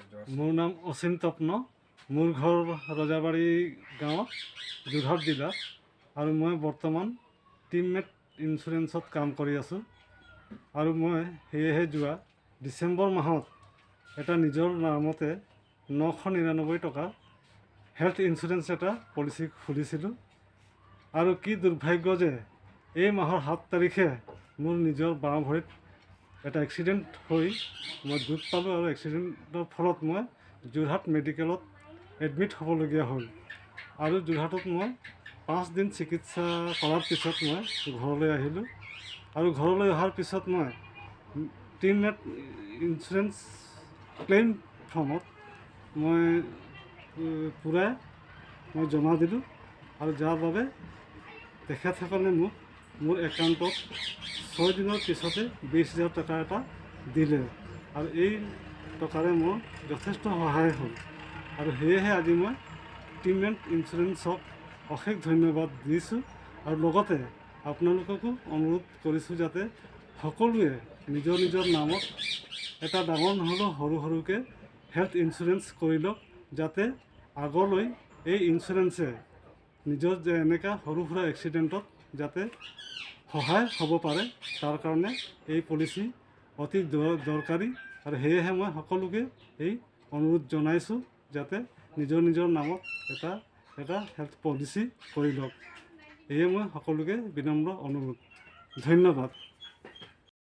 মোৰ নাম অসীম তপ্ন। মোৰ ঘৰ ৰজাবাৰী গাঁৱত, যোৰহাট জিলা। আৰু মই বৰ্তমান টিমমেট ইঞ্চুৰেঞ্চত কাম কৰি আছোঁ। আৰু মই সেয়েহে যোৱা ডিচেম্বৰ মাহত এটা নিজৰ নামতে 999 টকা হেল্থ ইঞ্চুৰেঞ্চ এটা পলিচি খুলিছিলোঁ। আৰু কি দুৰ্ভাগ্য যে এই মাহৰ 7 তাৰিখে মোৰ নিজৰ বাওঁ ভৰিত এটা এক্সিডেণ্ট হৈ মই দুখ পালোঁ, আৰু এক্সিডেণ্টৰ ফলত মই যোৰহাট মেডিকেলত এডমিট হ'বলগীয়া হ'ল। আৰু যোৰহাটত মই 5 দিন চিকিৎসা কৰাৰ পিছত মই ঘৰলৈ আহিলোঁ। আৰু ঘৰলৈ অহাৰ পিছত মই টিমমেট ইঞ্চুৰেঞ্চ ক্লেইম ফৰ্মত মই পূৰাই মই জমা দিলোঁ, আৰু যাৰ বাবে তেখেতসকলে মোক মোৰ একাউণ্টত 6 দিনৰ পিছতে 20,000 টকা এটা দিলে। আৰু এই টকাৰে মোৰ যথেষ্ট সহায় হ'ল। আৰু সেয়েহে আজি মই টিমমেট ইঞ্চুৰেঞ্চক অশেষ ধন্যবাদ দিছোঁ। আৰু লগতে আপোনালোককো অনুৰোধ কৰিছোঁ যাতে সকলোৱে নিজৰ নিজৰ নামত এটা ডাঙৰ নহ'লেও সৰু সৰুকৈ হেল্থ ইঞ্চুৰেঞ্চ কৰি লওক, যাতে আগলৈ এই ইঞ্চুৰেঞ্চে নিজৰ যে এনেকুৱা সৰু সুৰা এক্সিডেণ্টত যাতে সহায় হ'ব পাৰে, তাৰ কাৰণে এই পলিচি অতি দৰকাৰী। আৰু সেয়েহে মই সকলোকে এই অনুৰোধ জনাইছোঁ যাতে নিজৰ নিজৰ নামত এটা হেল্থ পলিচি কৰি লওক। এয়ে মই সকলোকে বিনম্ৰ অনুৰোধ। ধন্যবাদ।